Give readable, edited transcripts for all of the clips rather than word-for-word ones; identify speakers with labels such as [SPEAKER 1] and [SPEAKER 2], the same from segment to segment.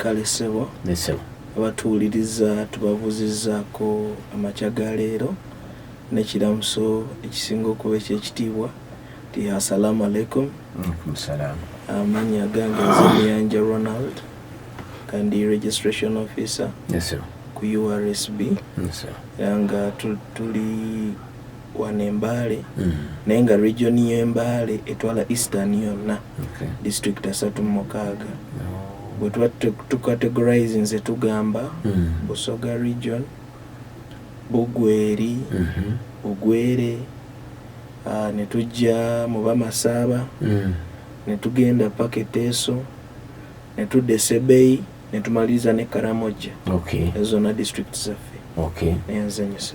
[SPEAKER 1] kale ssebo abatuwuliriza tubabuuzizaako amakya ga leero n'ekiramuso ekisinga okuba ekyekitiibwa ti assalamu alaikum. Amannya gange Nzimiyanja Ronald kandi registration officer ku URSB nga tuli Wanembale naye nga region y'Embale etwala Eastern yonna district 36 bwe tuba tucategorize nze tugamba Busoga region, Bugweri, Bugwere, ne tujja mu Bamasaaba, ne tugenda paka Teso, ne tudda Sebei, ne tumaliza ne Karamoja. Ezo na district zaffe. Nze nyiso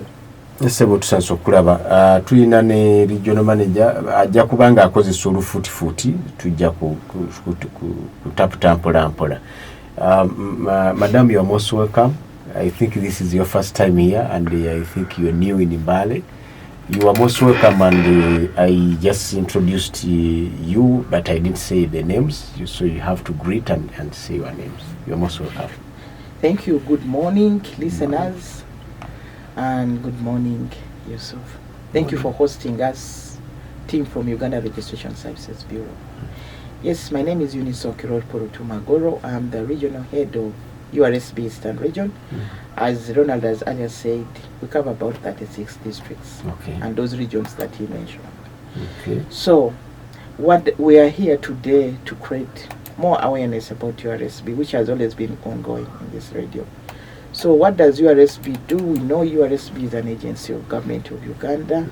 [SPEAKER 2] Ssebo tusanze okulaba tulina ne regional manager ajja kubanga akozesa olufuutifuuti tujja ku taputa mpola. Madam, you are most welcome. I think this is your first time here and I think you are new in Mbale. You are most welcome, and I just introduced you but I didn't say the names, so you have to greet and say your names. You are most welcome.
[SPEAKER 3] Thank you. Good morning, listeners. And good morning, Yusuf. Thank you for hosting us, team from Uganda Registration Services Bureau. Yes, my name is Eunice Okirol Porutumagoro. I'm the regional head of URSB Eastern Region. As Ronald has earlier said, we cover about 36 districts and those regions that he mentioned. So, what we are here today to create more awareness about URSB, which has always been ongoing in this radio. So what does URSB do? We know URSB is an agency of government of Uganda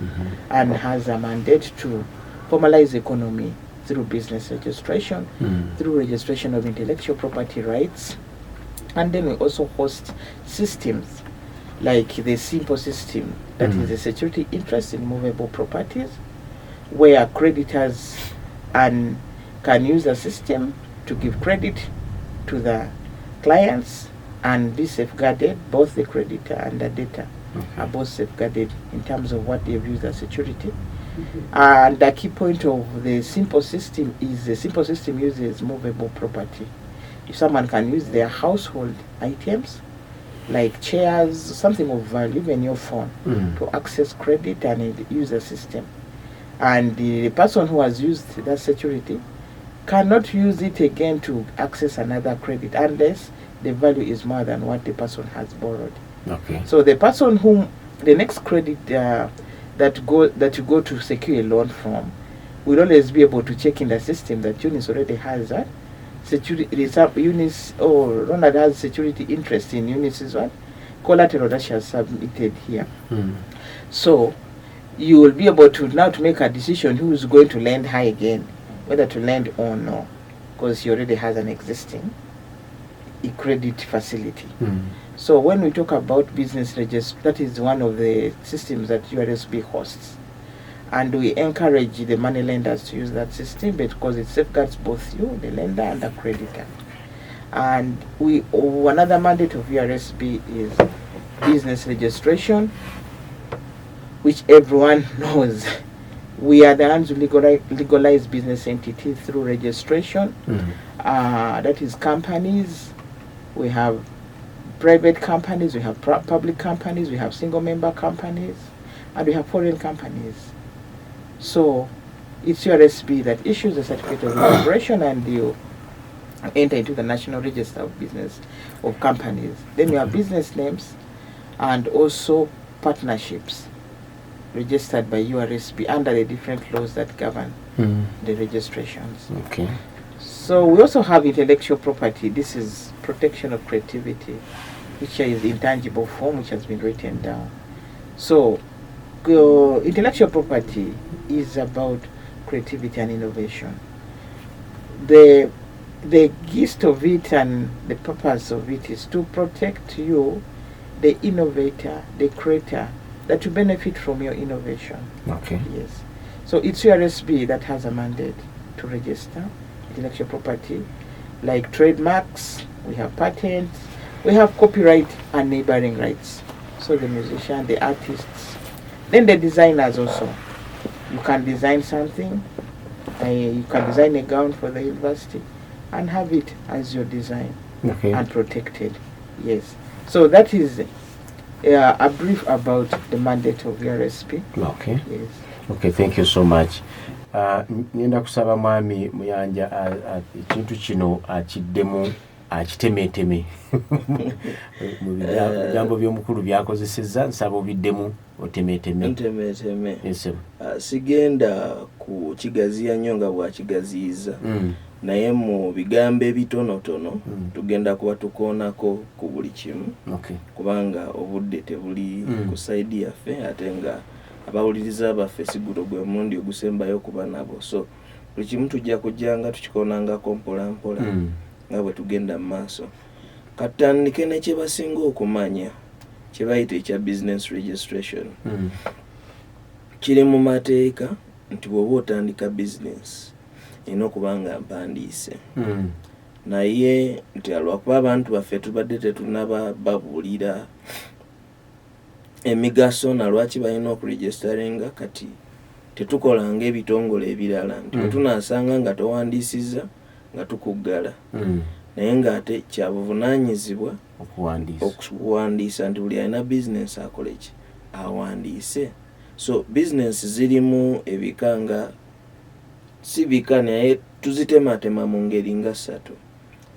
[SPEAKER 3] and has a mandate to formalize the economy through business registration, through registration of intellectual property rights, and then we also host systems like the simple system, that is the security interest in movable properties, where creditors can use the system to give credit to the clients and be safeguarded. Both the creditor and the debtor are both safeguarded in terms of what they've used as security. And the key point of the simple system is the simple system uses movable property. If someone can use their household items like chairs, something of value, even your phone, to access credit and use the system. And the person who has used that security cannot use it again to access another credit unless the value is more than what the person has borrowed. So the person whom the next credit that you go to secure a loan from will always be able to check in the system that Eunice already has that security. Eunice or Ronald has security interest in Eunice's one collateral that she has submitted here. So you will be able to now to make a decision who is going to lend her again, whether to lend or no, because he already has an existing credit facility. So when we talk about business register, that is one of the systems that URSB hosts, and we encourage the money lenders to use that system because it safeguards both you, the lender, and the creditor. And another mandate of URSB is business registration, which everyone knows. We are the ones who legalize business entities through registration. That is companies. We have private companies, we have public companies, we have single member companies, and we have foreign companies. So it's URSB that issues the certificate of incorporation and you enter into the National Register of Business of Companies. Then you have business names and also partnerships registered by URSB under the different laws that govern the registrations. So we also have intellectual property. This is protection of creativity, which is intangible form, which has been written down. So intellectual property is about creativity and innovation. The gist of it and the purpose of it is to protect you, the innovator, the creator, that you benefit from your innovation. Yes. So it's URSB that has a mandate to register intellectual property, like trademarks, we have patents, we have copyright and neighboring rights. So the musician, the artists, then the designers also. You can design something, you can design a gown for the university and have it as your design. and protected. Yes. So that is a brief about the mandate of URSB.
[SPEAKER 2] Okay.
[SPEAKER 3] Yes.
[SPEAKER 2] Okay, thank you so much. Ngenda kusaba mwami Muyanja ekintu kino akiddemu akitemeteme mu bigambo by'omukulu byakozesezza nsaba obiddemu otemeteme. Yes,
[SPEAKER 1] sigenda ku kigaziya nnyo nga bwakigaziyiza naye mu bigambo ebitonotono tugenda kuba tukoonako ku buli kimu kubanga obudde tebuli ku saidi yaffe ate nga abawuliriza baffe sigulo gwe mundi ogusembayo okuba nabo, so buli kimu tujja kujjanga tukikoonangako mpolampola nga bwe tugenda mu maaso. Katandike ne kye basinga okumanya kye bayita ekya business registration. Kiri mu mateeka nti bw'oba otandika business erina okuba nga mpandiise. Naye nti lwakuba abantu baffe tubadde tetunaba babuulira emigaso na lwaki balina okuregisteringa, kati tetukola ng'ebitongole ebirala nti bwe tunaasanga nga towandiisizza nga tukuggala. Naye ng'ate kya buvunaanyizibwa okuwandiisa nti buli alina bizinensi akole ki awandiise. So bizinensi zirimu ebika nga si bika naye tuzitematema mu ngeri nga ssatu.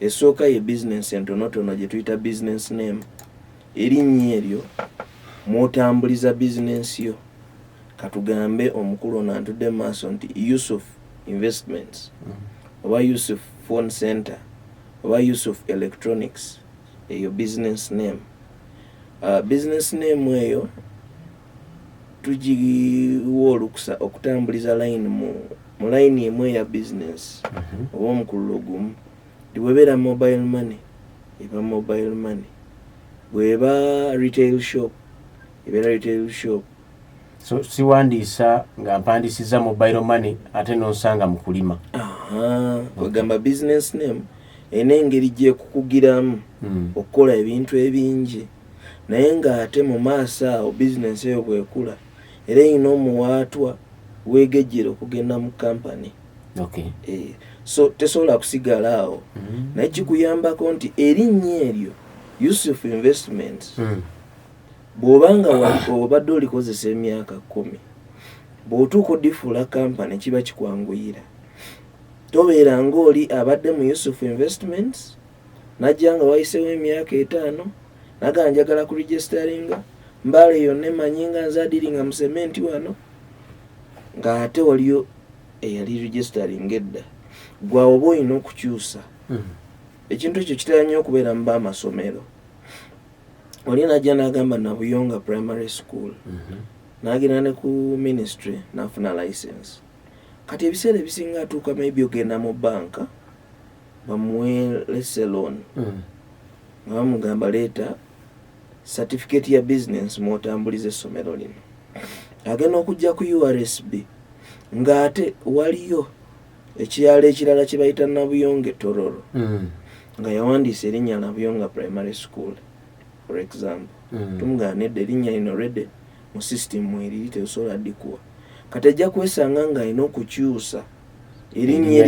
[SPEAKER 1] Esooka ye bizinensi entonotono gye tuyita business name, erinnya eryo mw'otambuliza bizinensi yo. Katugambe omukulu ono antudde mu maaso nti Yusuf Investments oba Yusuf Phone Center oba Yusuf Electronics, eyo business name. Business name eyo tugiwa olukusa okutambuliza line mu line emu ya business oba omukulu gumu. Bw'ebeera mobile money eba mobile money, bw'eba retail shop ebeera retail shop.
[SPEAKER 2] So siwandiisa nga mpandiisiza mobile money ate n'osanga mu kulima.
[SPEAKER 1] Kwegamba business name ena engeri gyekukugiramu okukola ebintu ebingi, naye ng'ate mu maaso awo bizinensi eyo bw'ekula era erina omuwaatwa weegejjera okugenda mu kampani. So tesobola kusigala awo. Naye kikuyambako nti erinnya eryo Yusuf Investments bw'obanga obadde olikozesa emyaka 10, bw'otuuka odifuula kampani kiba kikwanguyira. Tobeera ng'oli abadde mu Yusuf Investments najja nga wayisewo emyaka 5 naga njagala kuregisteringa mbale yonna emanyi nga nzaadiringa mu sementi wano ng'ate waliyo eyali registering edda. Gwawe oba olina okukyusa. Ekintu ekyo kitera nnyo okubeera mu b'amasomero. Oli najja n'agamba Nabuyonga Primary School n'agenda ne ku ministry n'afuna license. Kati ebiseera ebisinga atuuka maybe ogenda mu banka bamuwe lese loan nga bamugamba leeta certificate ya business mw'otambuliza essomero lino. Agenda okujja ku URSB ng'ate waliyo ekyalo ekirala kye bayita Nabuyonga Tororo nga yawandiisa erinnya Nabuyonga Primary School for example. Tumugamba nedda erinnya lino redde mu system eriri tesobola ddikuwa. Kati ajja kwesanga nga alina okukyusa erinnya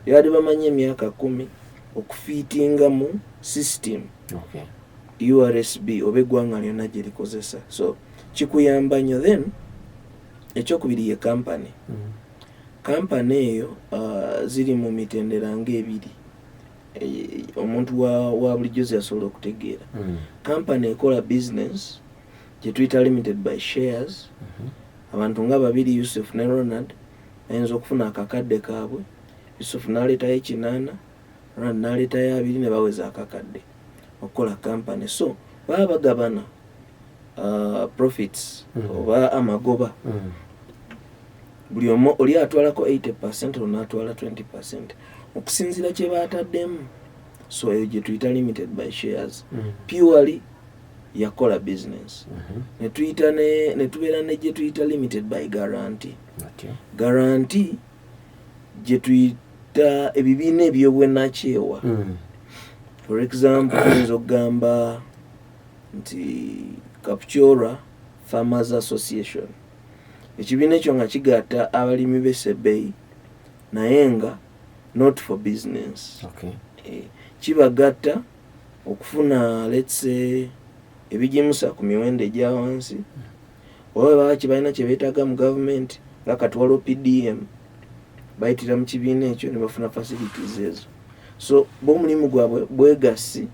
[SPEAKER 1] lyali bamanyi emyaka 10 okufiitinga mu system URSB oba eggwanga lyonna gye likozesa. So kikuyamba nnyo. Then ekyokubiri ye kampani. Kampani eyo ziri mu mitendera ng'ebiri omuntu wa bulijjo asobola okutegeera. Kampani ekola business gye tuyita limited by shares. Abantu nga babiri Yusuf ne Ronald ayinza okufuna akakadde kaabwe. Yusuf n'aleetayo 8, Ronald n'aleetayo 2 ne baweza akakadde okukola kampani. So baba bagabana profits oba amagoba. Buli omu oli atwalako 80% onatwala 20% okusinziira kye baataddemu. So eyo gye tuyita limited by shares. Purely yakola business. Ne tubeera ne gye tuyita limited by guarantee. Guarantee gye tuyita ebibiina eby'obwennakyewa. For example oyinza okugamba nti Kapchora Farmers Association. Ekibiina ekyo nga kigatta abalimi b'Essebbeyi naye nga not for business. kibagatta okufuna let's say ebijimusa ku miwendo egya wansi oba baba kibalina kye beetaaga mu gavumenti nga katwalo PDM bayitira mu kibiina ekyo ne bafuna facilities ezo. So b'omulimu gwabwe bwegasi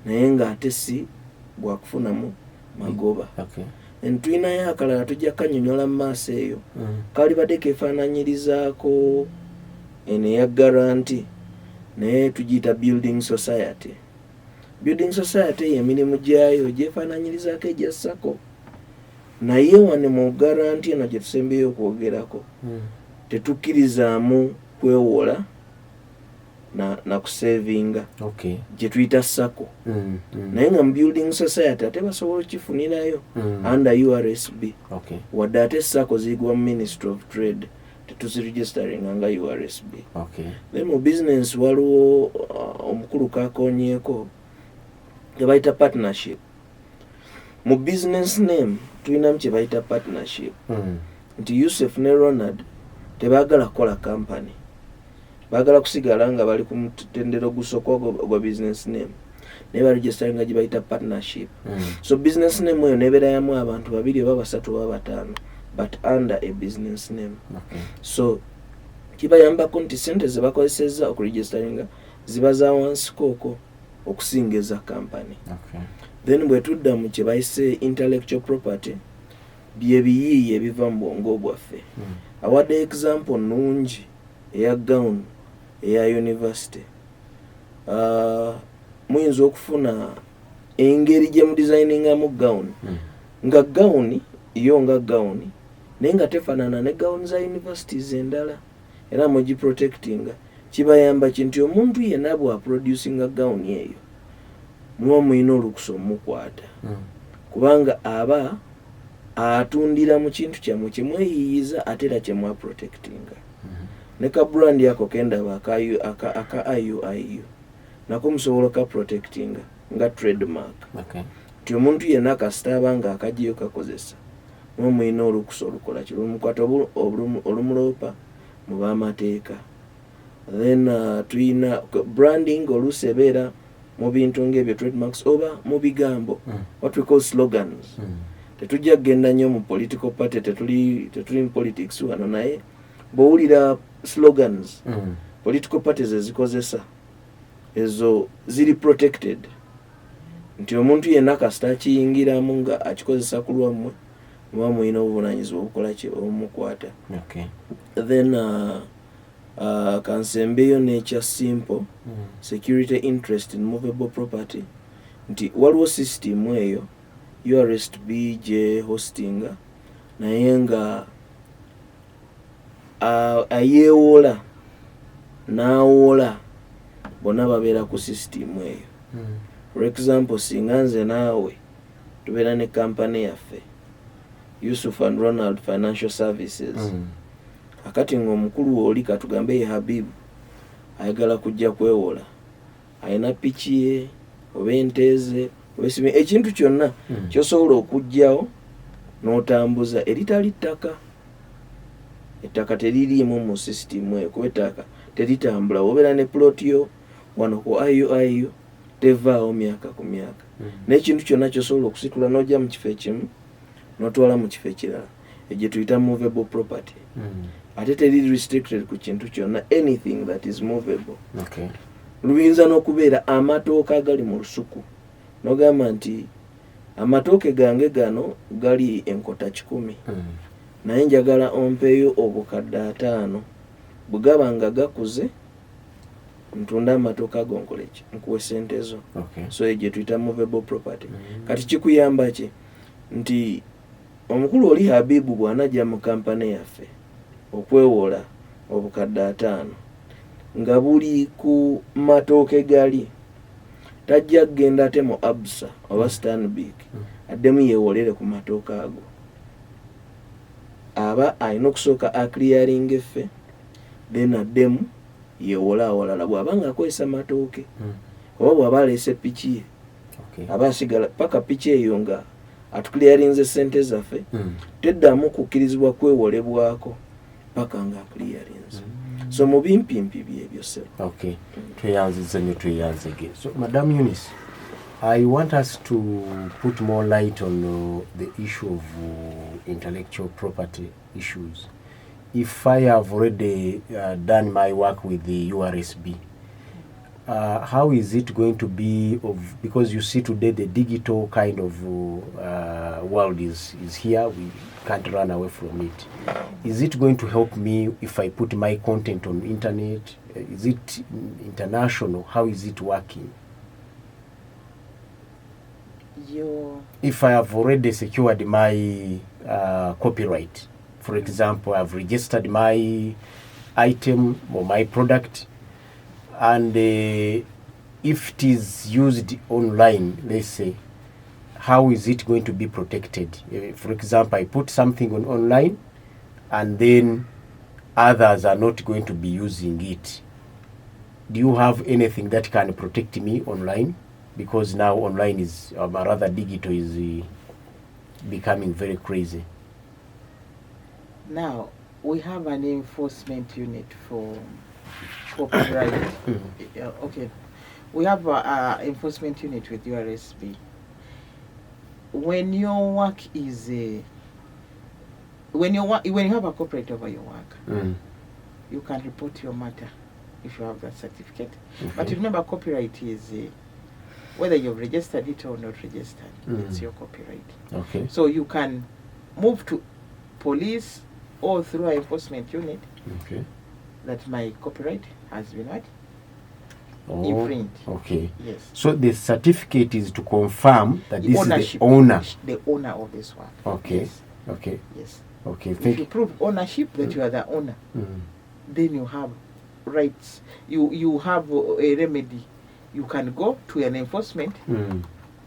[SPEAKER 1] naye ng'ate si gwakufunamu magoba. Tulinayo akalala tujja kanyonyola mu maaso eyo kalibadde keefaananyirizaako eno eya garanti naye tugiyita building society. Building society emirimu gyayo gyefaananyirizaako egya SACCO naye wane mu garanti eno gye tusembeyo okwogerako tetukkirizaamu kwewola na kusevinga gye tuyita SACCO. Naye nga mu building society ate basobola okifunirayo under URSB wadde ate SACCO ziyigwa mu Ministry of Trade tetuziregisteringa nga URSB. Then mu business waliwo omukulu kakonyeeko gye bayita partnership. Mu business name tulinamu kye bayita partnership nti Yusuf ne Ronald tebaagala kukola company, baagala kusigala nga bali ku mutendero gusooka gwa business name naye baregisteringa gye bayita partnership. So business name eyo nebeerayamu abantu 2 oba 3 oba 5 but under a business name. So kibayambako nti sente ze bakozesezza okuregisteringa ziba za wansi kooko okusingeza company. Then bwe tudda mu kye bayise intellectual property bye biyiiye ebiva mu bwongo bwaffe. Awadde example nungi eya gown eya university. Muyinza okufuna engeri gye mu designingamu gown nga gown yo nga gown naye nga tefaanana ne gown za universities endala era mu giprotectinga kibayamba kinti omuntu yenna bw'aproducinga gown eyo muba muyina olukusa omukwata kubanga aba atundira mu kintu kyammwe kye mweyiyiza ate era kye mwaprotectinga. Ne ka brand yako kendaba aka IUIU nako musobola ka protectinga nga trademark. Ti omuntu yenna akasitaba nga akagiyo kakozesa muba muyina olukusa olukola kiro omukwata olumuloopa mu b'amateeka. Then tuyina branding oluusi ebeera mu bintu ng'ebyo trademarks oba mu bigambo what we call slogans. Tetujja kgenda nnyo mu political party tetuli mu politics wano naye bw'owulira slogans political parties ezikozesa ezo ziri protected nti omuntu yenna kasita akiyingiramu nga akikozesa ku lwammwe muba muyina obuvunaanyizibwa obukola kye obumukwata. Then kansembeyo n'ekya simple security interest in movable property nti waliwo system eyo URSB gye hostinga naye nga ayeewola n'awola bonna babeera ku system eyo. For example singa nze naawe tubeera ne kampani yaffe Yusuf and Ronald Financial Services akati ng'omukulu oli katugambe ye Habibu ayagala kujja kwewola ayina piki ye oba ente ze ekintu kyonna kyosobola okugyawo n'otambuza eritali ttaka. Ettaka teririimu mu sisitimu eyo kuba ettaka teritambula. Obeera ne ploti yo wano ku IUIU tevaawo myaka ku myaka n'ekintu kyonna kyosobola okusitula n'ojja mu kifo ekimu n'otwala mu kifo ekirala egye tuyita movable property. Ate teri restricted ku kintu kyonna anything that is movable. Luyinza n'okubeera amatooke agali mu lusuku n'ogamba nti amatooke gange gano gali enkota 10 naye njagala ompeeyo obukadde 5 bwe gaba nga gakuze ntunda amatooke ago nkoleki nkuwe sente zo. So egye tuyita movable property. Kati kikuyamba ki nti omukulu oli Habibu bw'anajja mu kampani yaffe okwewola obukadde 5 nga buli ku matooke gali tajja kgenda ate mu Absa oba Stanbic addemu yeewolere ku matooke ago. Aba alina okusooka aclearing effe then addemu yeewola awalala bw'aba nga akozesa matooke oba bw'aba aleese piki ye aba asigala paka piki eyo nga atuclearinze sente zaffe teddamu kukkirizibwa kwewolebwako paka nga aclearinze. so mu bimpimpi byebyo sebo.
[SPEAKER 2] Okay. So Madam Eunice, I want us to put more light on the issue of intellectual property issues. If I have already done my work with the URSB, how is it going to be because you see today the digital kind of world is here, we can't run away from it. Is it going to help me if I put my content on internet? Is it international? How is it working? If I have already secured my copyright, for example, I've registered my item or my product, and if it is used online, let's say, how is it going to be protected? For example, I put something online and then others are not going to be using it. Do you have anything that can protect me online? Because now online is, rather digital is becoming very crazy.
[SPEAKER 3] Now, we have an enforcement unit for copyright. Okay. We have an enforcement unit with URSB. When your work is when you have a copyright over your work, you can report your matter if you have that certificate.
[SPEAKER 2] Okay.
[SPEAKER 3] But remember, copyright is whether you've registered it or not registered, it's your copyright.
[SPEAKER 2] Okay.
[SPEAKER 3] So you can move to police or through an enforcement unit.
[SPEAKER 2] Okay.
[SPEAKER 3] That my copyright has been what?
[SPEAKER 2] Oh,
[SPEAKER 3] infringed.
[SPEAKER 2] okay.
[SPEAKER 3] Yes.
[SPEAKER 2] So the certificate is to confirm that
[SPEAKER 3] The
[SPEAKER 2] this
[SPEAKER 3] ownership,
[SPEAKER 2] is the owner.
[SPEAKER 3] The owner of this work.
[SPEAKER 2] Okay.
[SPEAKER 3] Yes.
[SPEAKER 2] Okay.
[SPEAKER 3] Yes.
[SPEAKER 2] Okay.
[SPEAKER 3] If you prove ownership that you are the owner, then you have rights. You have a remedy. You can go to an enforcement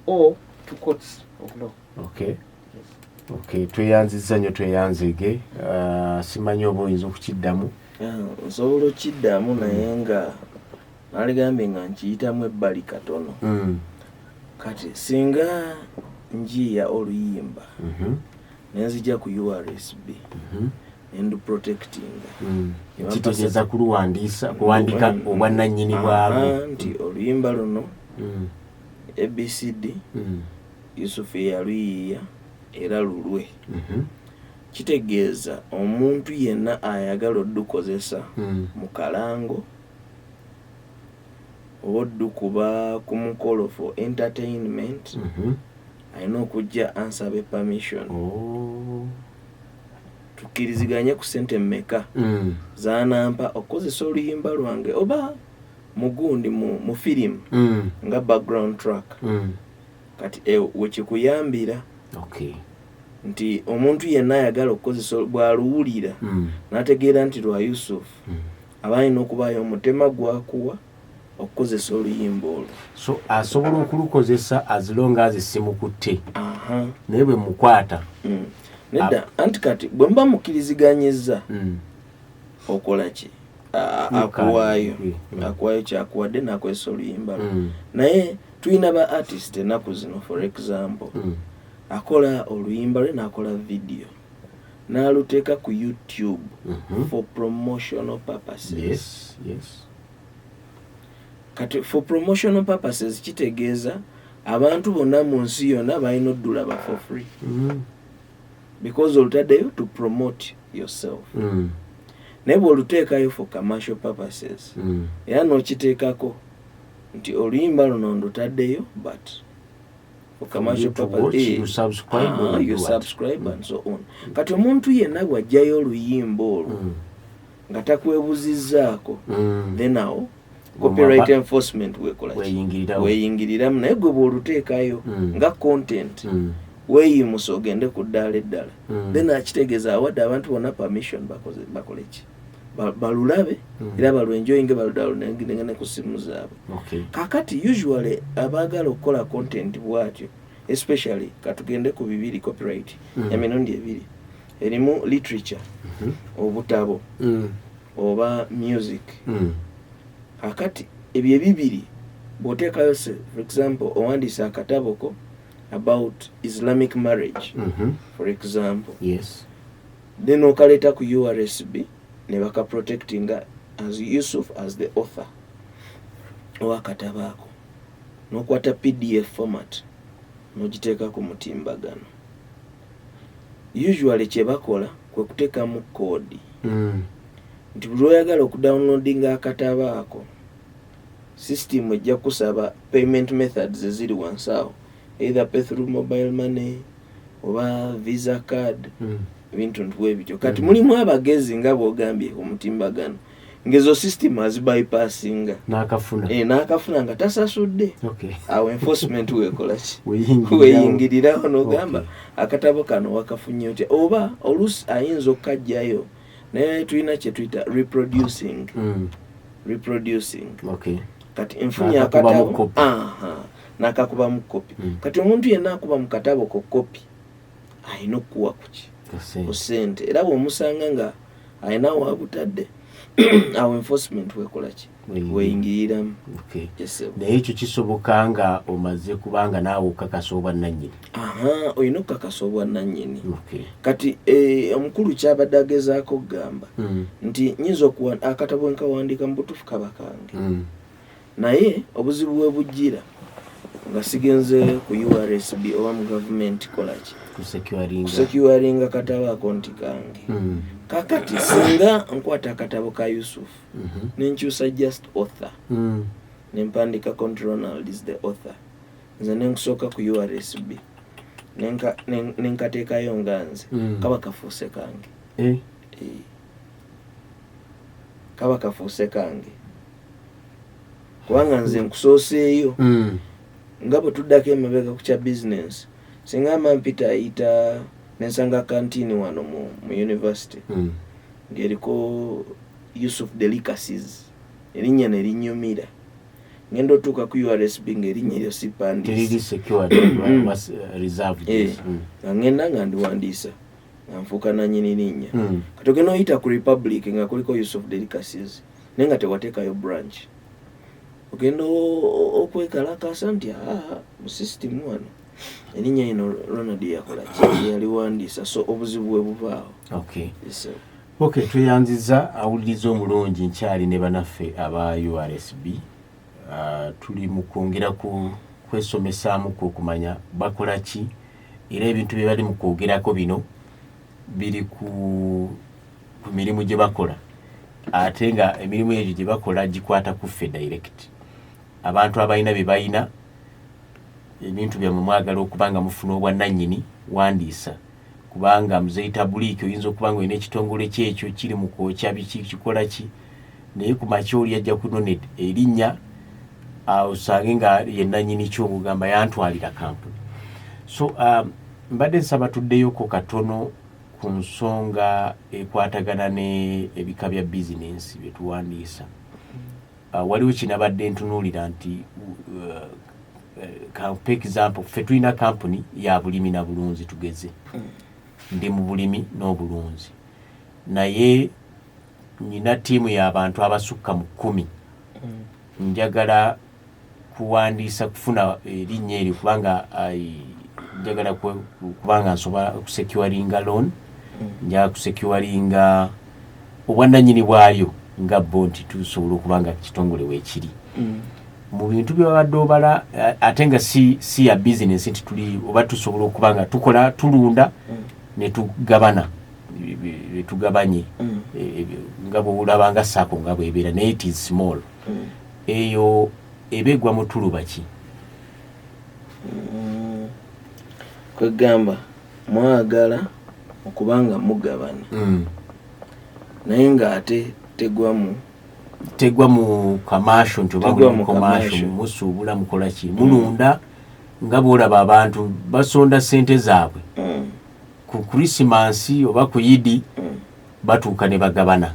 [SPEAKER 3] or to courts of law.
[SPEAKER 2] Okay.
[SPEAKER 3] Yes.
[SPEAKER 2] Okay. Tweyanziza nnyo tweyanzige. Simanyi oba oyinza okukiddamu.
[SPEAKER 1] Nsobola okiddamu naye nga naligambye nga nkiyitamu ebbali katono. Kati singa njiya oluyimba nenzija ku URSB and protecting.
[SPEAKER 2] Kitegeeza kuwandiika obwannannyini bwabwo.
[SPEAKER 1] Nti oluyimba luno ABCD Yusufu yaluyiiya era lulwe. Kitegeeza omuntu yenna ayagala oddukozesa mu kalango oba oddukuba ku mukolo for entertainment alina okujja ansabe permission. Tukkiriziganye ku ssente mmeka zanampa okukozesa oluyimba lwange oba mugundi mu firimu nga background track. Kati wekikuyambira nti omuntu yenna ayagala okukozesa bw'aluwulira n'ategeera nti lwa Yusufu aba alina okubaayo omutema gwakuwa okukozesa oluyimba olwo.
[SPEAKER 2] So asobola okulukozesa as long as simukutte naye bwe mukwata
[SPEAKER 1] nedda anti kati bwe mba mukkiriziganyizza okola ki akuwaayo kyakuwadde n'akozesa oluyimba lwo. Naye tulina ba artist ennaku zino for example akola oluyimba lwe n'akola video n'aluteeka ku YouTube for promotional purposes.
[SPEAKER 2] Yes.
[SPEAKER 1] Kati for promotional purposes kitegeeza abantu bonna mu nsi yonna balina oddulaba for free because olutaddeyo to promote yourself. Naye bw'oluteekayo for commercial purposes era n'okiteekako nti oluyimba luno ndutaddeyo but for commercial purposes
[SPEAKER 2] you
[SPEAKER 1] subscribe and so on. Kati omuntu yenna bw'ajjayo oluyimba olwo nga takwebuzizzaako then awo copyright enforcement weeyingiriramu. Naye gwe bw'oluteekayo nga content weeyimusa ogende ku ddaala eddala then akitegeeza awadde abantu bonna permission bakole ki balulabe era balwenjoyinge baludalunengene ku simu zaabwe. Kakati usually abaagala okukola content bwatyo especially katugende ku bibiri copyright emirundi ebiri erimu literature obutabo oba music. Kakati ebyo ebibiri bw'oteekayo for example owandiisa akatabo ko about Islamic marriage for example,
[SPEAKER 2] yes,
[SPEAKER 1] then okaleeta ku URSB ne baka protectinga as Yusuf as the author ow'akatabo ako n'okwata PDF format n'ogiteeka ku mutimbagano. Usually kye bakola kwe kuteekamu koodi nti buli oyagala okudownloadinga akatabo ako system ejja kusaba payment methods eziri wansi awo, either pay through mobile money oba visa card, ebintu ntibwebityo. Kati mulimu abagezi nga bw'ogambye ku mutimbagano ngezo system azibypassinga n'akafuna nga tasasudde. Awo enforcement weekola ki? Weeyingirirawo n'ogamba akatabo kano wakafunye otya, oba oluusi ayinza okukajjayo naye tulina kye tuyita reproducing. Kati enfunye akatabo n'akakubamu kopi. Kati omuntu yenna akuba mu katabo ko kopi ayina okukuwa kuki ku ssente, era bw'omusanga nga ayina wabutadde awo enforcement weekola ki? Weeyingiriramu.
[SPEAKER 2] Naye ekyo kisoboka nga omaze kubanga naawe okakasa obwannannyini.
[SPEAKER 1] Olina okukakasa obwannannyini. Kati omukulu kyabadde agezaako okugamba nti nyinza akatabo nkawandiika mu butuufu kaba kange, naye obuzibu bwe bujjira nga sigenze ku URSB oba mu gavumenti kolaki kusecuringa katabo ako nti kange. Kakati singa nkwata akatabo ka Yusuf nenkyusa just author nempandika Ronald is the author, nze nenkusooka ku URSB nenkateekayo nga nze, kaba kafuuse kange. Kaba kafuuse kange kubanga nze nkusooseeyo nga bwe tuddako emabega ku kya business. Singa Mampita ayita nensanga kantini wano mu university ng'eriko Yusuf Delicacies, erinnya ne linnyumira, ngenda otuuka ku URSB ng'erinnya eryo sipandiisa nga ngenda nga ndiwandiisa nga nfuuka nannyini linnya. Kati ogenda oyita ku Republic nga kuliko Yusuf Delicacies naye nga tewateekayo branch, ogenda okwekalakasa nti mu system wano erinnya ino Ronald yakola ki, yaliwandiisa, so obuzibu bwe buvaawo.
[SPEAKER 2] Tweyanziza awuliriza omulungi nkyali ne banaffe aba URSB. Tuli mu kwongera kwesomesaamu okumanya bakola ki, era ebintu bye bali mu kwogerako bino biri ku mirimu gye bakola, ate nga emirimu egyo gye bakola gikwata ku ffe direct. Abantu abalina bye balina ebintu byammwe mwagala okubanga mufuna obwannannyini, wandiisa, kubanga muzeeyita buliiki oyinza okubanga olina ekitongole kyekyo kiri mu kwokya biki kikola ki, naye ku makya oli ajja kunoned erinnya osange nga yennannyini kyo ng'ogamba yantwalira kampuni. So mbadde nsaba tuddeyoko katono ku nsonga ekwatagana n'ebika bya bizinensi bye tuwandiisa. Waliwo kinabadde ntunuulira nti for example ffe tulina kampuni ya bulimi na bulunzi, tugeze ndi mu bulimi n'obulunzi, naye nina ttiimu y'abantu abasukka mu 10. Njagala kuwandiisa kufuna erinnya eryo kubanga njagala kubanga nsobola okusecuringa loan, njagala kusecuringa obwannannyini bwayo nga bo nti tusobola okubanga kitongole weekiri. Mu bintu byabadde obala ate nga si ya business nti tuli oba tusobola okubanga tukola tulunda ne tugabana tugabanye nga bw'olaba nga sako nga bw'ebeera, naye it is small. Eyo ebegwa mu tuluba ki?
[SPEAKER 1] Kwegamba mwagala okubanga mugabana naye nga ate tegwa mu kamasho nti oba mu kamasho musuubula mukola ki, mulunda nga bw'olaba abantu basonda ssente zaabwe ku Krisimansi oba ku Yidi batuuka ne bagabana,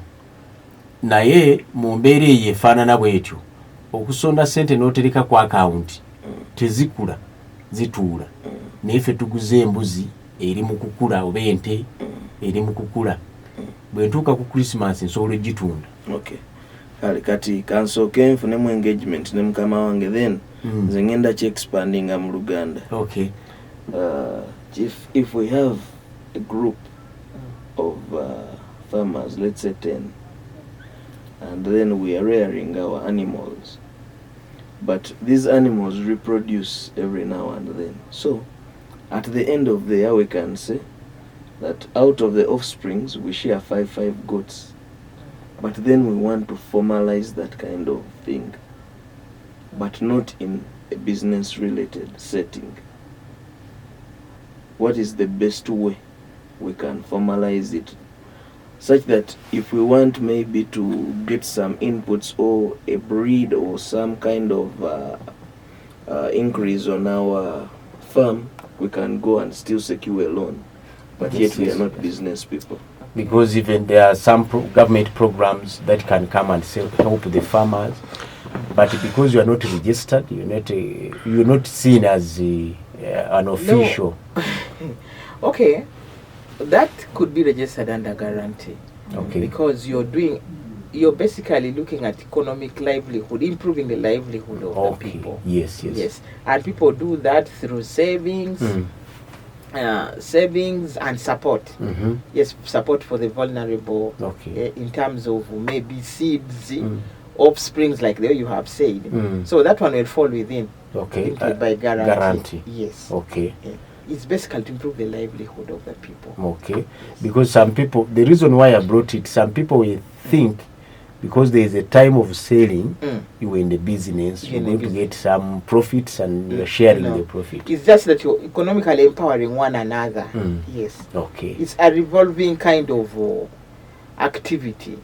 [SPEAKER 1] naye mu mbeera eyo efaanana bw'etyo okusonda ssente n'otereka ku akawunti tezikula, zituula. Naye ffe tuguze embuzi eri mu kukula oba ente eri mu kukula, bwe ntuuka ku Krisimansi nsobola ogitunda. Kati kansooke nfunemu engagement ne mukama wange, then nze ngenda ki expandinga mu Luganda. If we have a group of farmers, let's say 10, and then we are rearing our animals. But these animals reproduce every now and then. So at the end of the year, we can say that out of the offsprings, we share 5 goats. But then we want to formalize that kind of thing, but not in a business-related setting. What is the best way we can formalize it, such that if we want maybe to get some inputs or a breed or some kind of increase on our farm, we can go and still secure a loan, but yet we are not business people.
[SPEAKER 2] Because even there are some government programs that can come and help the farmers, but because you are not registered, you're not seen as an official.
[SPEAKER 3] No. Okay, that could be registered under guarantee.
[SPEAKER 2] Okay.
[SPEAKER 3] Because you're basically looking at economic livelihood, improving the livelihood of the people.
[SPEAKER 2] Yes.
[SPEAKER 3] And people do that through savings. Savings and support. Yes, support for the vulnerable. In terms of maybe seeds, offsprings, like the way you have said. So that one will fall within. By guarantee. Yes. It's basically to improve the livelihood of the people.
[SPEAKER 2] Because some people, the reason why I brought it, some people will think because there is a time of selling, you are in the business, you're going to get some profits and you're sharing the profit.
[SPEAKER 3] It's just that you're economically empowering one another. Yes. It's a revolving kind of activity.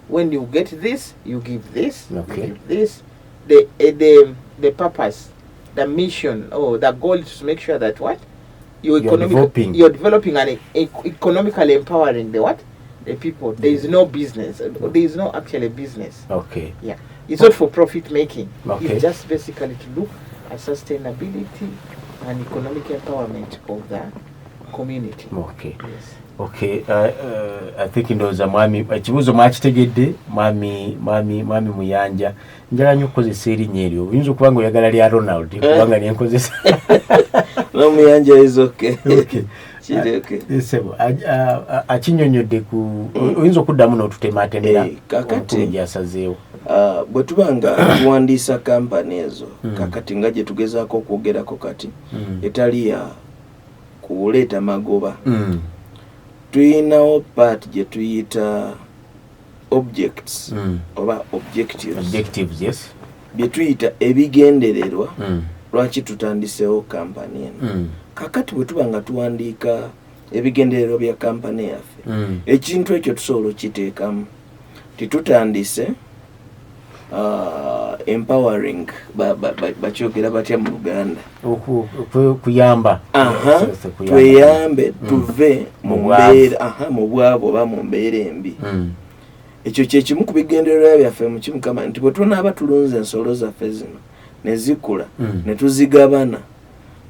[SPEAKER 3] When you get this, you give this, you give this. The purpose, the mission, or the goal is to make sure that you're developing and economically empowering the people. There is no business. There is no actually business. It's not for profit making. It's just basically to look at sustainability and economic empowerment of the community. Yes.
[SPEAKER 2] I think ndoza mwami ekibuzo mwakitegedde mwami Muyanja njala nnyo okukozesa erinnya eryo oyinza okuba nga oyagala lya Ronald kubanga lyenkozesa
[SPEAKER 1] no Muyanja is okay.
[SPEAKER 2] Sebo akinyonyodde ku oyinza okuddamu n'otutematemera kakati gyasazeewo
[SPEAKER 1] bwe tubanga tuwandiisa kampani ezo kakati nga gye tugezaako okwogerako kati etali ya kuleeta magoba tuyinawo part gye tuyita objects oba objectives bye tuyita ebigendererwa lwaki tutandiseewo kampani eno kakati bwe tuba nga tuwandiika ebigendererwa bya kampani yaffe ekintu ekyo tusobola okiteekamu titutandise empowering bakyogera batya mu Uganda
[SPEAKER 2] kuyamba
[SPEAKER 1] tweyambe tuve mu mbeera mu bwabo oba mu mbeera embi ekyo kyekimu ku bigendererwa byaffe mu kimu kama nti bwe tunaaba tulunze ensolo zaffe zino ne zikula ne tuzigabana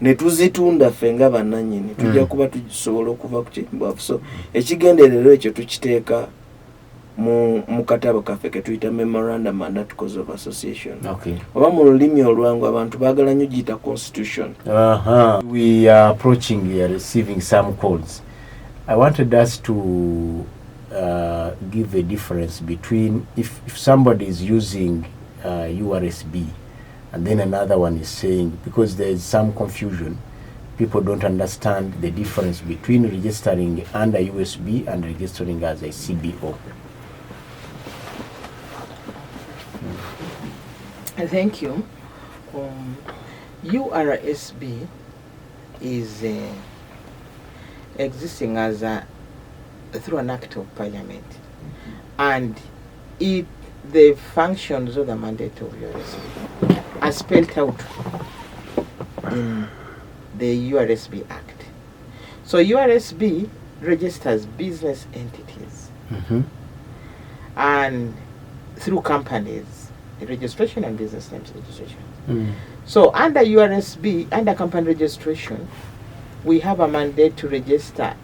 [SPEAKER 1] ne tuzitunda ffe nga bannannyini tujja kuba tusobola okuva ku kimbwavu. So ekigendererwa ekyo tukiteeka mu katabo kaffe ke tuyita memorandum and articles of association oba mu lulimi olwangu abantu baagala nnyo giyita constitution.
[SPEAKER 2] We are approaching receiving some calls. I wanted us to give a difference between if somebody is using URSB and then another one is saying, because there is some confusion, people don't understand the difference between registering under USB and registering as a CBO.
[SPEAKER 3] Thank you. URSB is existing as through an act of parliament, and the functions of the mandate of URSB are spelled out in the URSB Act. So URSB registers business entities and through companies registration and business names registration. So under URSB, under company registration, we have a mandate to register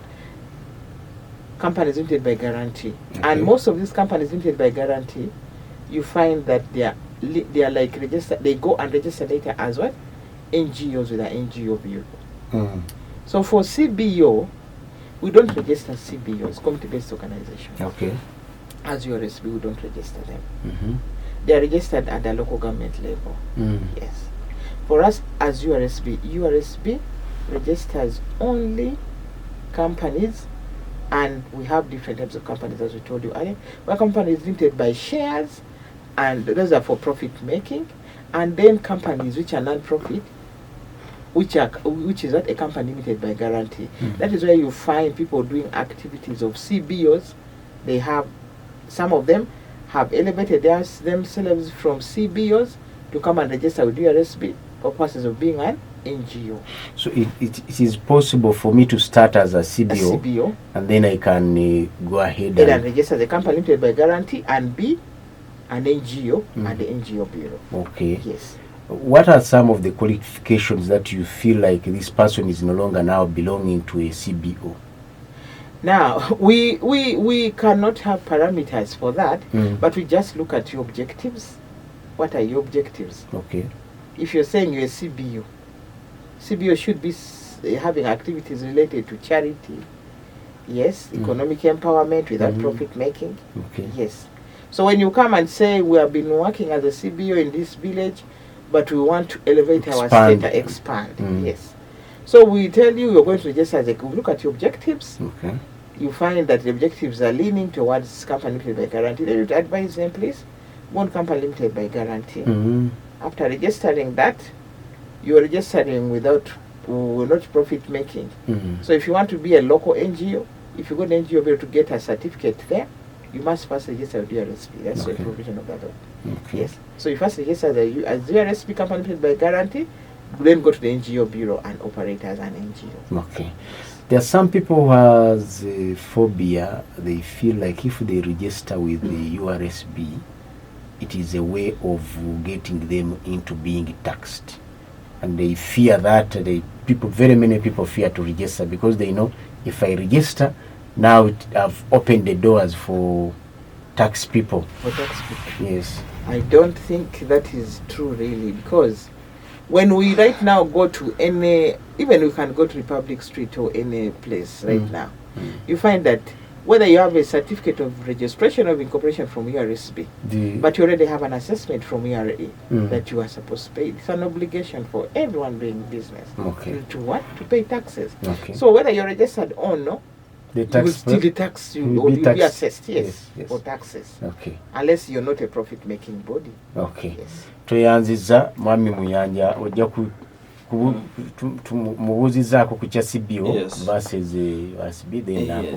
[SPEAKER 3] companies limited by guarantee. And most of these companies limited by guarantee, you find that they are like registered, they go and register later as what? NGOs with an NGO view. So for CBO, we don't register CBOs, community-based organization. as URSB, we don't register them. They are registered at the local government level. Yes. For us as URSB registers only companies, and we have different types of companies, as we told you earlier. One company is limited by shares, and those are for profit making, and then companies which are non-profit, which is not a company limited by guarantee. That is where you find people doing activities of CBOs. They have, some of them have elevated themselves from CBOs to come and register with URSB for purposes of being an NGO.
[SPEAKER 2] So it is possible for me to start as a CBO, and then I can go ahead
[SPEAKER 3] and register as a company limited by guarantee and be an NGO at the NGO Bureau.
[SPEAKER 2] Okay.
[SPEAKER 3] Yes.
[SPEAKER 2] What are some of the qualifications that you feel like this person is no longer now belonging to a CBO?
[SPEAKER 3] Now, we cannot have parameters for that, but we just look at your objectives. What are your objectives?
[SPEAKER 2] Okay.
[SPEAKER 3] If you're saying you're a CBO, CBO should be having activities related to charity, yes, economic empowerment without profit making,
[SPEAKER 2] okay,
[SPEAKER 3] yes. So when you come and say we have been working as a CBO in this village, but we want to elevate our status, expand, yes. So we tell you you're going to register as a, we look at your objectives.
[SPEAKER 2] Okay.
[SPEAKER 3] You find that the objectives are leaning towards company limited by guarantee. Then you advise them, please, one company limited by guarantee. After registering that, you are registering without not profit making. So if you want to be a local NGO, if you go to NGO Bureau to get a certificate there, you must first register with URSB. That's the provision of that.
[SPEAKER 2] Okay.
[SPEAKER 3] Yes. So you first register as URSB company limited by guarantee, then go to the NGO Bureau and operate as an NGO.
[SPEAKER 2] Okay. There are some people who has a phobia. They feel like if they register with the URSB, it is a way of getting them into being taxed. And they fear that. Very many people fear to register because they know if I register, now I've opened the doors for tax people.
[SPEAKER 3] For tax people.
[SPEAKER 2] Yes.
[SPEAKER 3] I don't think that is true really, because when we right now go to any, even we can go to Republic Street or any place right now, you find that whether you have a certificate of registration of incorporation from URSB, but you already have an assessment from URA that you are supposed to pay. It's an obligation for everyone doing business.
[SPEAKER 2] Okay.
[SPEAKER 3] To what? To pay taxes.
[SPEAKER 2] Okay.
[SPEAKER 3] So whether you're registered or no,
[SPEAKER 2] the tax
[SPEAKER 3] you will still be taxed, or you'll be assessed, yes, for taxes.
[SPEAKER 2] Okay.
[SPEAKER 3] Unless you're not a profit-making body.
[SPEAKER 2] Okay.
[SPEAKER 3] Yes.
[SPEAKER 2] Tuyanziza mwami muyanja ojja mubuuzizaako ku kya CBO versus URSB then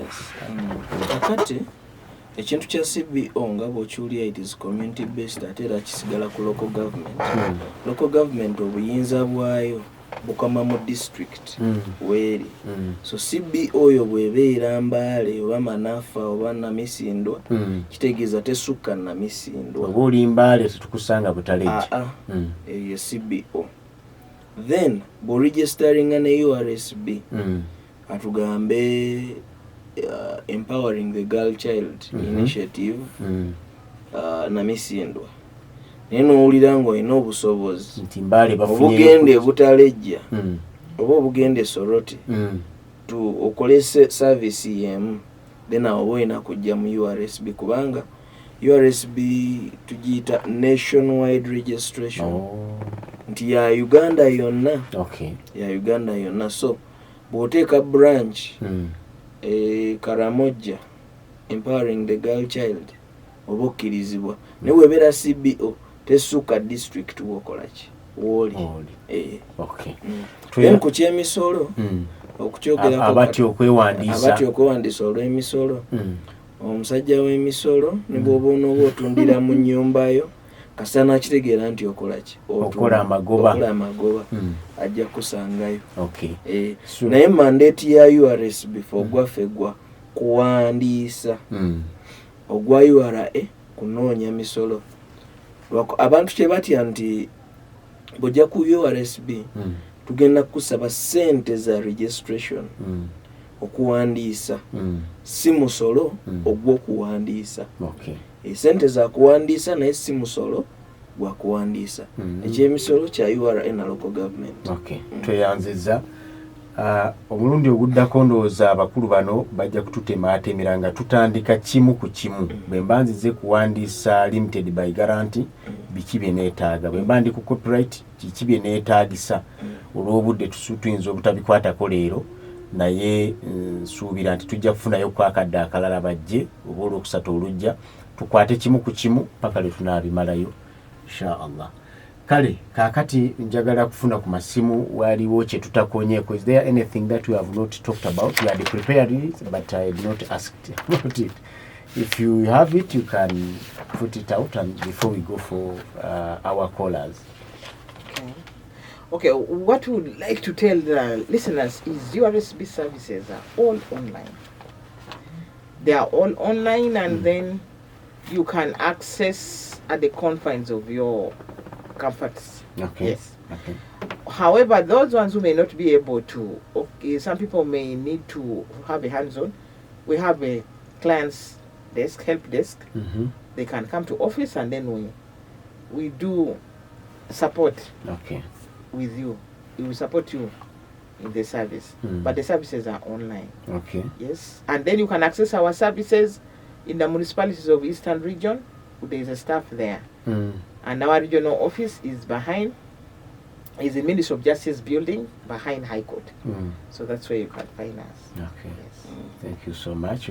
[SPEAKER 1] kakati ekintu kya CBO nga bw'okiwulira it is community based ate era kisigala ku local government. Local government obuyinza bwayo bukoma mu district weeri. So CBO oyo bw'ebeera Mbale oba Manafa oba Namisindwa kitegeeza tesukka Namisindwa.
[SPEAKER 2] Oba oli Mbale tetukusanga Butaleji.
[SPEAKER 1] Eyo CBO. Then bw'oregisteringa ne URSB atugambe Empowering the Girl Child Initiative Namisindwa. Naye n'owulira ng'olina obusobozi obugende Butalejja oba obugende Soroti okole service y'emu, then awo olina kujja mu URSB kubanga URSB tugiyita nationwide registration. Nti ya Uganda yonna.
[SPEAKER 2] Okay. Ya
[SPEAKER 1] Uganda yonna. So bw'oteeka branch Karamoja Empowering the Girl Child oba okkirizibwa. Naye webeera CBO tesuka district wokola ki woli.
[SPEAKER 2] Okay.
[SPEAKER 1] Then ku kyemisolo okukyogerako
[SPEAKER 2] abati okwewandiisa olw'emisolo omusajja w'emisolo ne bw'oba onooba otundira mu nnyumbayo kasana kitegeera nti okola ki okola amagoba
[SPEAKER 1] ajja kusangayo.
[SPEAKER 2] Okay.
[SPEAKER 1] Naye mandate ya URSB gwaffe gwa kuwandiisa ogwa URA kunoonya misolo. Abantu kye batya nti bw'ojja ku URSB tugenda kusaba ssente za registration okuwandiisa si musolo ogw'okuwandiisa. Ssente za kuwandiisa naye si musolo gwa kuwandiisa. Ekyemisolo kya URA na local government.
[SPEAKER 2] Tweyanziza omulundi oguddako ndowooza abakulu bano bajja kututematemera nga tutandika kimu ku kimu. Bwe mba nzize kuwandiisa limited by guarantee biki bye neetaaga, bwe mba ndi ku copyright kiki bye neetaagisa. Olw'obudde tuyinza obutabikwatako leero, naye nsuubira nti tujja kufunayo ku akadde akalala bajje oba olwokusatu olujja tukwate kimu ku kimu paka lwe tunaabimalayo inshaallah. Kale kaakati njagala kufuna ku masimu waliwo kye tutakonyeeko. Is there anything that we have not talked about? We had prepared it but I had not asked about it. If you have it, you can put it out and before we go for our callers.
[SPEAKER 3] Okay, what we would like to tell the listeners is URSB services are all online. They are all online and then you can access at the confines of your comforts.
[SPEAKER 2] Okay.
[SPEAKER 3] Yes.
[SPEAKER 2] Okay.
[SPEAKER 3] However, those ones who may not be able to, okay, some people may need to have a hands-on. We have a client's desk, help desk. They can come to office and then we do support.
[SPEAKER 2] Okay.
[SPEAKER 3] With you, we will support you in the service, but the services are online.
[SPEAKER 2] Okay.
[SPEAKER 3] Yes, and then you can access our services in the municipalities of Eastern Region. There is a staff there, and our regional office is in Ministry of Justice building behind High Court. So that's where you can find us.
[SPEAKER 2] Okay.
[SPEAKER 3] Yes.
[SPEAKER 2] Thank you so much.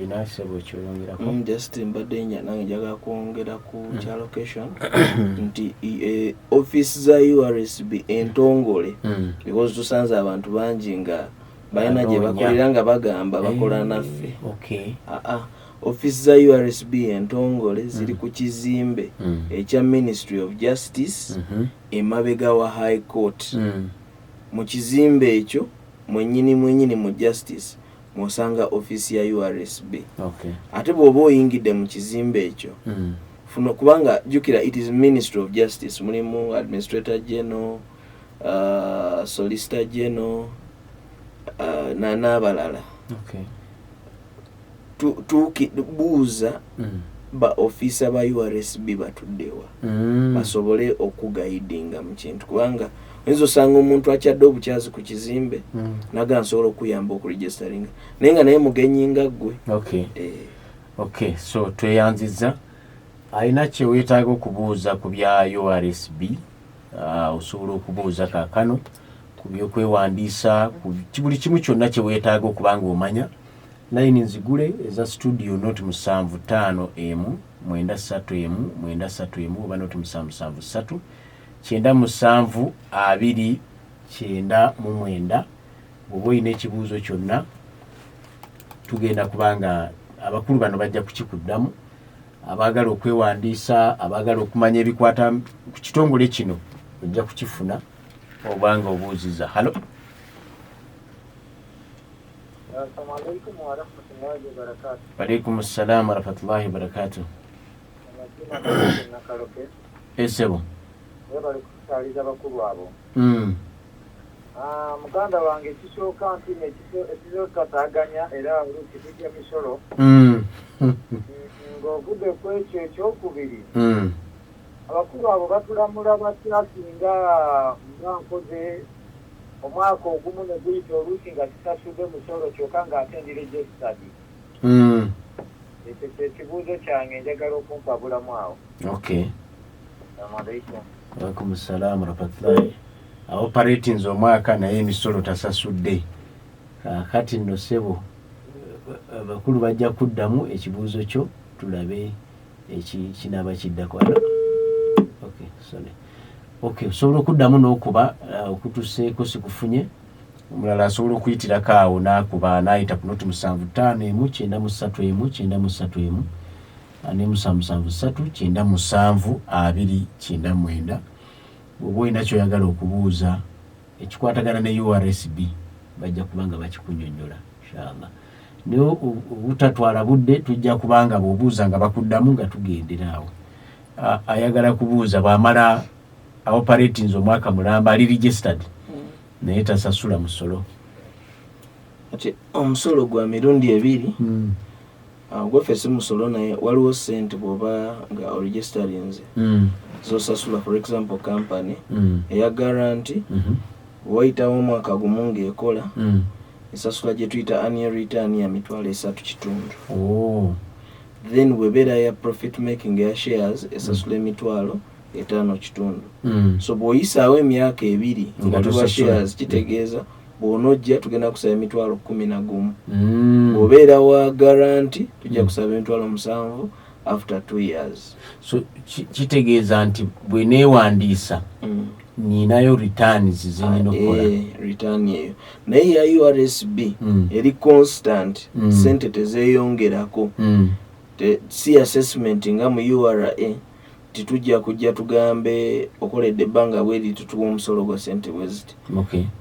[SPEAKER 1] Just mbadde nange njagala kwongera ku kya location nti office za URSB entongole because tusanze abantu bangi nga balina gye bakolera nga bagamba bakola naffe.
[SPEAKER 2] Okay.
[SPEAKER 1] Office za URSB entongole ziri ku kizimbe ekya Ministry of Justice emabega wa High Court. Mu kizimbe ekyo mwennyini mu Justice musanga office ya URSB.
[SPEAKER 2] Okay.
[SPEAKER 1] Ate bw'oba oyingidde mu kizimbe ekyo funo kubanga jukira it is Ministry of Justice, mulimu Administrator General, Solicitor General n'abalala.
[SPEAKER 2] Okay.
[SPEAKER 1] Buuza ba officer ba URSB batuddewa basobole okugaidinga mu kintu kubanga oyinza osanga omuntu akyadde obukyazi ku kizimbe naga nsobola okuyamba okuregisteringa naye nga naye mugenyi nga ggwe.
[SPEAKER 2] Okay. Okay, so tweyanziza alina kye weetaaga okubuuza ku bya URSB osobola okubuuza kaakano ku byokwewandiisa ku buli kimu kyonna kye weetaaga okubanga omanya. Line nzigule eza studio not 75M 93M 93M oba not 773 97 2 9 bw'oba olina ekibuuzo kyonna tugenda kubanga abakulu bano bajja kukikuddamu. Abaagala okwewandiisa, abaagala okumanya ebikwata ku kitongole kino ojja kukifuna obanga obuuziza. Halo.
[SPEAKER 4] Assalamu alaikum wa rahmatullahi wa barakatuh.
[SPEAKER 2] Wa alaikum assalam wa rahmatullahi wa barakatuh. Esebo.
[SPEAKER 4] Bali kusaliza bakulu abo. Muganda wange kisooka nti ekisooka kataganya era olukitija misolo. Ng'ovudde ku ekyo ekyokubiri. Abakulu abo batulamula batya singa nkoze omwaka ogumu ne guyita oluusi nga kisasudde musolo kyokka ng'ate ndi registered. Ekyo kyekibuuzo kyange njagala okumpa bulamu awo.
[SPEAKER 2] Okay.
[SPEAKER 4] Assalamualaikum.
[SPEAKER 2] Waalaikum assalam warahmatullahi. Operating omwaka naye emisolo tasasudde. Kati nno ssebo abakulu bajja kuddamu ekibuuzo kyo tulabe kinaaba kiddako. Okay, sorry. Okay, osobola okuddamu n'okuba okutuseeko sikufunye. Omulala asobola okuyitirako awo n'akuba n'ayita ku noti 75M 93M 93M ane 773 97 2 9 bw'oba olina ky'oyagala okubuuza ekikwatagana ne URSB bajja kubanga bakikunnyonnyola inshallah. Naye obutatwala budde tujja kubanga bw'obuuza nga bakuddamu nga tugendera awo. Ayagala kubuuza bw'amala operating omwaka mulamba ali registered naye tasasula musolo.
[SPEAKER 1] Ati omusolo gwa mirundi ebiri gwaffe si musolo naye waliwo ssente bw'oba nga oregisterinze zosasula. For example company eya guarantee wayitawo omwaka gumu ng'ekola esasula gye tuyita annual return ya $3.5. Then bw'ebeera ya profit making ya shares esasula $5.5. So bw'oyisaawo emyaka 2 nga tuba shares kitegeeza bw'onojja tugenda kusaba $11,000. Bw'obeera wa guarantee tujja kusaba $7,000 after 2 years.
[SPEAKER 2] So kitegeeza nti bwe neewandiisa ninayo returns zenina okukola.
[SPEAKER 1] Return eyo naye ya URSB eri constant, sente tezeeyongerako. Si assessment nga mu URA titujja kujja tugambe okoledde ebbanga bweri tutuwa omusolo gwa sente bweziti.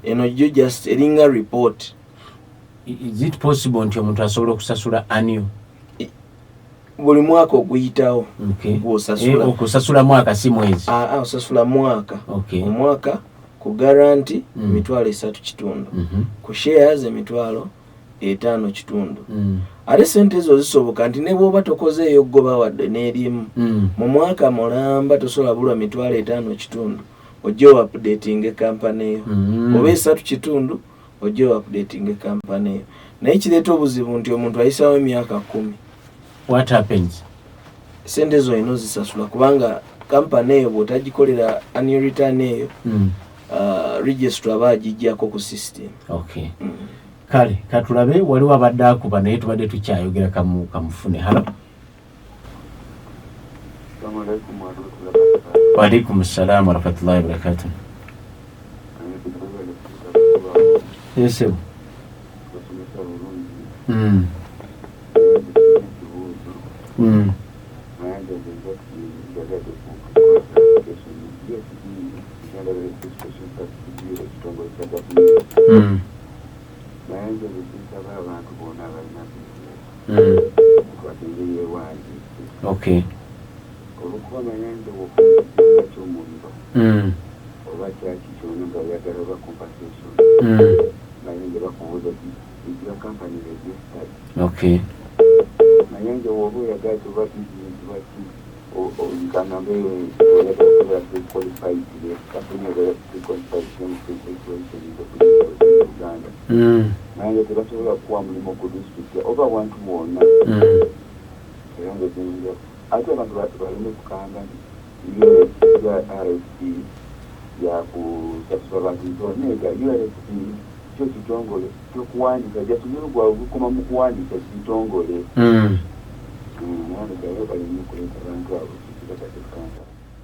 [SPEAKER 1] Eno jjo just eringa report.
[SPEAKER 2] Is it possible nti omuntu asobola okusasula annual
[SPEAKER 1] buli mwaka okuyitawo? Gw'osasula
[SPEAKER 2] okusasula mwaka si mwezi?
[SPEAKER 1] Osasula mwaka. Omwaka ku guarantee $3.5, ku shares $5.5. Ate sente ezo zisoboka nti ne bw'oba tokozeeyo ggoba wadde n'erimu mu mwaka mulamba tosobola bulwa $5.5 ojje updating kampani eyo, oba $3 ojje updating kampani eyo. Naye kireeta obuzibu nti omuntu ayisaawo emyaka 10.
[SPEAKER 2] What happens?
[SPEAKER 1] Sente ezo olina ozisasula kubanga kampani eyo bw'otagikolera annual return eyo registrar baagijjako ku system.
[SPEAKER 2] Kale katulabe waliwo abadde akuba naye tubadde tukyayogera kamufune. Halo. Wa alaikum assalam wa rahmatullahi wa barakatuh. Yes. Okay. Okay.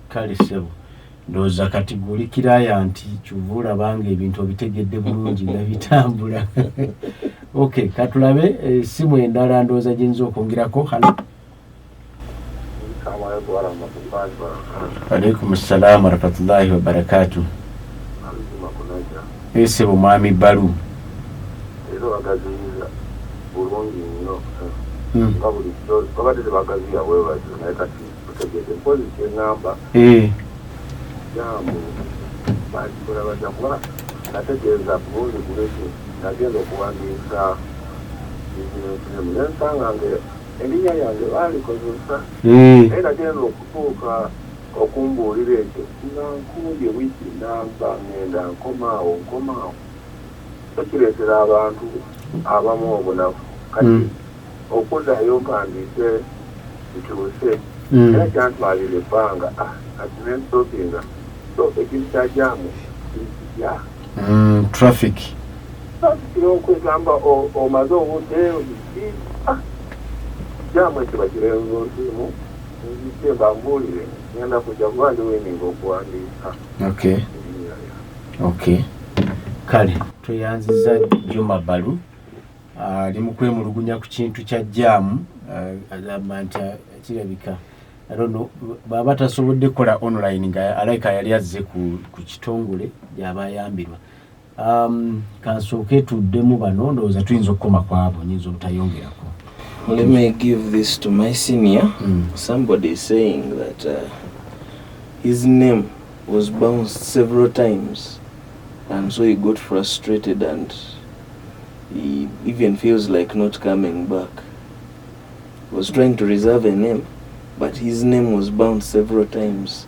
[SPEAKER 2] Kale sebo ndoza kategolikira ya nti kyuvula bange ebintu obitegedde bulungi nga bitambula. Okay, katulabe simu endala ndoza jinza okwongerako. Halo. Alaikum assalam wa rahmatullahi wa barakatuh. Ese mwami balu.
[SPEAKER 4] Elinya yange balikozesa era genda okutuuka okumbuulira ekyo nga nkumbye wiki namba ngenda nkomaawo tokireetera abantu abamu obunafu kati okuddayo mpandiise kituuse era kyantwalira ebbanga kati nensopinga so ekintu kyajaamu kya
[SPEAKER 2] traffic
[SPEAKER 4] okwegamba omaze obudde jamu ekyo bakirenzo ntimu nzisemba mbuulire ngenda kujja kuba ndi weninga okuwandiika.
[SPEAKER 2] Okay. Kale tweyanziza Juma Balu ali mu kwemulugunya ku kintu kya jamu agamba nti kirabika I don't know baba tasobodde kola online nga alaika yali azze ku kitongole yabayambirwa. Kansooke tuddemu bano ndowooza tuyinza okukoma kwabo nyinza obutayongerako.
[SPEAKER 1] Let me give this to my senior. Somebody is saying that his name was bounced several times and so he got frustrated and he even feels like not coming back. He was trying to reserve a name but his name was bounced several times.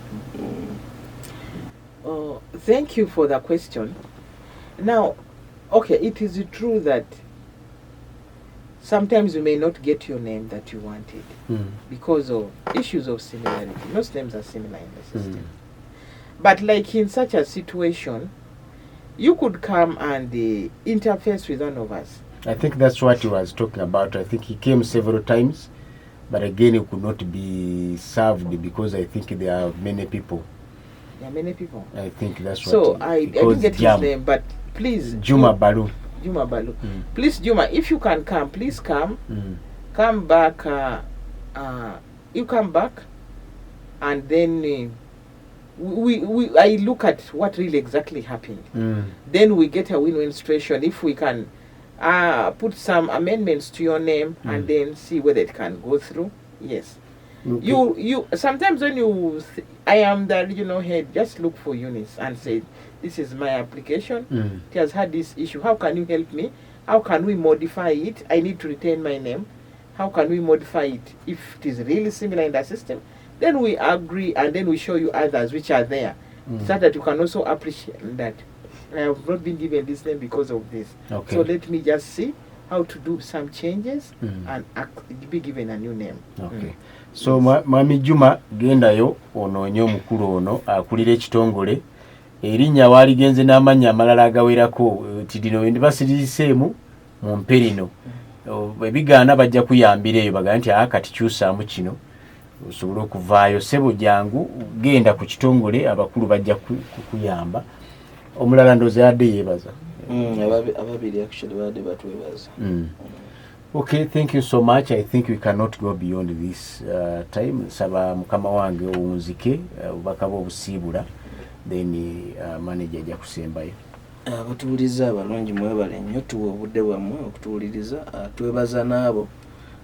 [SPEAKER 3] Thank you for the question. Now, okay, it is true that sometimes you may not get your name that you wanted because of issues of similarity. Most names are similar in the system. But like in such a situation, you could come and interface with one of us.
[SPEAKER 2] I think that's what he was talking about. I think he came several times, but again he could not be served because I think there are many people.
[SPEAKER 3] There are many people.
[SPEAKER 2] I think that's what.
[SPEAKER 3] So I didn't get his name, but please.
[SPEAKER 2] Juma Balu.
[SPEAKER 3] Juma Balu. Please, Juma, if you can come, please come. Come back. You come back, and then I look at what really exactly happened. Then we get a win-win situation if we can put some amendments to your name and then see whether it can go through. Yes. Okay. You sometimes when I am the regional head, just look for Eunice and say, this is my application. It has had this issue. How can you help me? How can we modify it? I need to retain my name. How can we modify it if it is really similar in the system? Then we agree and then we show you others which are there so that you can also appreciate that I have not been given this name because of this. Okay. So let me just see how to do some changes and be given a new name.
[SPEAKER 2] Okay. So Mami Juma gendayo onoonye omukulu ono akulira ekitongole erinnya waaligenze n'amannya amalala agawerako tidino endibasiriiseemu mu mperino ebigaana bajja kuyambira eyo bagaa nti kati kyusaamu kino osobola okuvaayo ssebo jangu genda ku kitongole abakulu bajja kukuyamba omulala ndoozi yadde yeebaza
[SPEAKER 1] ababiri actually badde batwebaza.
[SPEAKER 2] Okay, thank you so much. I think we cannot go beyond this time. Saba mukama wange owunzike obakaba obusiibula then manager ajja kusembayo.
[SPEAKER 1] Abatuuliza abalungi mwebale nnyo tuwa obudde bwammwe okutuuliriza. Twebaza n'abo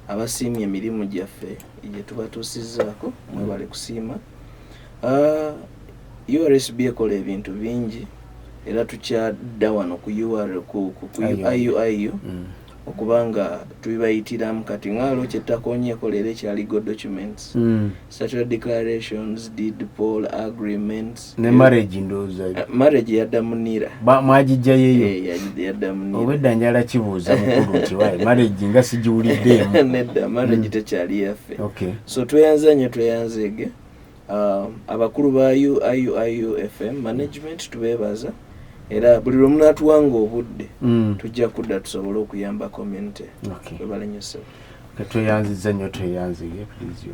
[SPEAKER 1] abasiimye emirimu gyaffe gye tubatuusizzaako mwebale kusiima. URSB ekola ebintu bingi era tukyadda wano ku IUIU okubanga tubibayitiramu kati ngaalo kyetakonyeeko leero ekya legal documents, statutory declarations, deed poll agreements
[SPEAKER 2] ne marriage ndooza
[SPEAKER 1] marriage yadda munira
[SPEAKER 2] mwagijja yeyo
[SPEAKER 1] yadda munira
[SPEAKER 2] obwedda njala kibuuza mukulu nti wayi marriage nga sigiwuliddeemu
[SPEAKER 1] nedda marriage tekyali yaffe.
[SPEAKER 2] Okay.
[SPEAKER 1] So tweyanzeege abakulu ba IUIU FM management tubeebaza era buli lwe munaatuwanga obudde tujja kudda tusobole okuyamba community. Webale nnyo ssebo.
[SPEAKER 2] Tweyanzizza nnyo tweyanzige please.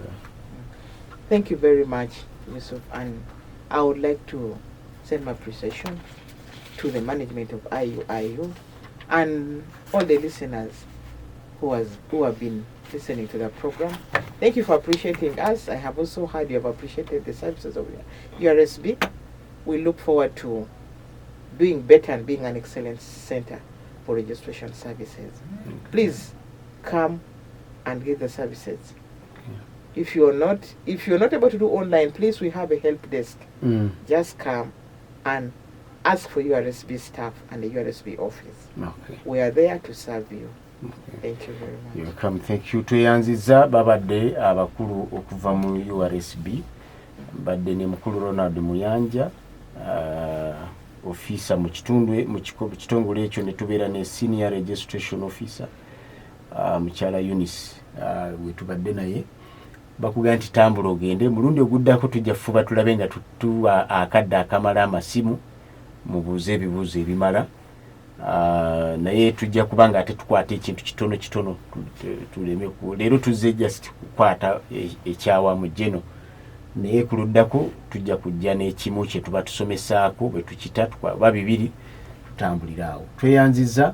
[SPEAKER 3] Thank you very much, Yusuf, and I would like to send my appreciation to the management of IUIU and all the listeners who have been listening to the program. Thank you for appreciating us. I have also heard you have appreciated the services of URSB. We look forward to doing better and being an excellent center for registration services. Please come and get the services. If you're not able to do online, please, we have a help desk. Just come and ask for URSB staff and the URSB office. We are there to serve you. Thank you very much.
[SPEAKER 2] You're welcome. Thank you. Tweyanziza babadde abakulu okuva mu URSB badde ne mukulu Ronald Muyanja officer mu kitongole ekyo ne tubeera ne senior registration officer mukyala Eunice wetubadde naye bakugamba nti tambula ogende mulundi oguddako tujja fuba tulabe nga tuwa akadde akamala amasimu mubuuze ebibuuzo ebimala naye tujja kubanga ate tukwata ekintu kitono tuleme leero tuzze just kukwata ekyawamu jeno naye kuluddako tujja kujja n'ekimu kye tuba tusomesaako bwe tukita ba bibiri tutambulira awo. Tweyanziza